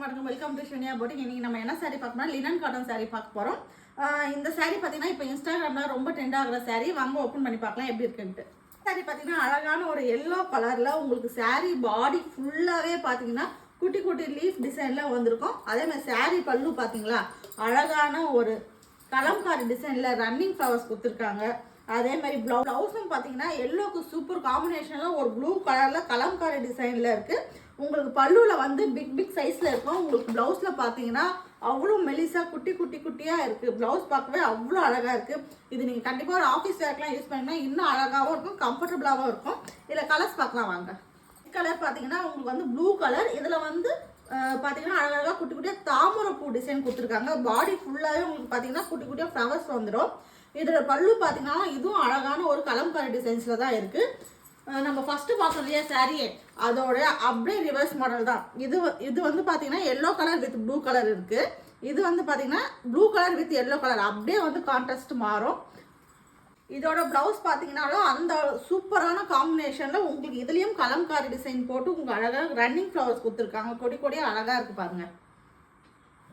வணக்கம் welcome to ஷுனியா boating. இன்னைக்கு நம்ம என்ன சாரி பார்க்கணும், லினன் காட்டன் சாரி பார்க்க போகிறோம். இந்த சாரி பார்த்தீங்கன்னா இப்போ இன்ஸ்டாகிராமில் ரொம்ப ட்ரெண்ட் ஆகிற சாரி. வாங்க ஓப்பன் பண்ணி பார்க்கலாம் எப்படி இருக்குன்ட்டு. சாரி பார்த்தீங்கன்னா அழகான ஒரு எல்லோ கலரில் உங்களுக்கு சாரி பாடி ஃபுல்லாகவே பார்த்தீங்கன்னா குட்டி குட்டி லீஃப் டிசைனில் வந்திருக்கும். அதேமாதிரி சாரி பல்லு பார்த்தீங்களா அழகான ஒரு கலம்காரி டிசைனில் ரன்னிங் ஃப்ளவர்ஸ் கொடுத்துருக்காங்க. அதே மாதிரி ப்ளவுஸும் பார்த்தீங்கன்னா எல்லோக்கு சூப்பர் காம்பினேஷனில் ஒரு ப்ளூ கலரில் கலம்காரி டிசைனில் இருக்குது. உங்களுக்கு பல்லுவில் வந்து பிக் சைஸில் இருக்கும். உங்களுக்கு ப்ளவுஸில் பார்த்தீங்கன்னா அவ்வளோ மெலிசா குட்டி குட்டியாக இருக்குது. ப்ளவுஸ் பார்க்கவே அவ்வளோ அழகாக இருக்குது. இது நீங்கள் கண்டிப்பாக ஒரு ஆஃபீஸ் வேர்க்கெலாம் யூஸ் பண்ணிங்கன்னா இன்னும் அழகாகவும் இருக்கும், கம்ஃபர்டபுளாகவும் இருக்கும். இதில் கலர்ஸ் பார்க்கலாம் வாங்க. கலர் பார்த்தீங்கன்னா உங்களுக்கு வந்து ப்ளூ கலர். இதில் வந்து பார்த்தீங்கன்னா அழகாக குட்டி குட்டியாக தாமரை பூ டிசைன் கொடுத்துருக்காங்க. பாடி ஃபுல்லாகவே உங்களுக்கு பார்த்தீங்கன்னா குட்டி குட்டியாக ஃப்ளவர்ஸ் வந்துடும். இதோட பல்லு பார்த்தீங்கன்னா இதுவும் அழகான ஒரு கலம்காரி டிசைன்ஸில் தான் இருக்குது. நம்ம ஃபஸ்ட்டு பார்த்தோம் இல்லையா சாரியே, அதோட அப்படியே ரிவர்ஸ் மாடல் தான் இது வந்து பார்த்தீங்கன்னா yellow colour with blue colour இருக்குது. இது வந்து பார்த்தீங்கன்னா blue colour with yellow colour அப்படியே வந்து கான்ட்ராஸ்ட் மாறும். இதோட ப்ளவுஸ் பார்த்தீங்கன்னாலும் அந்த சூப்பரான காம்பினேஷனில் உங்களுக்கு இதுலேயும் கலம்காரி டிசைன் போட்டு உங்களுக்கு அழகாக ரன்னிங் ஃப்ளவர்ஸ் கொடுத்துருக்காங்க. கொடியாக அழகாக இருக்குது பாருங்கள்.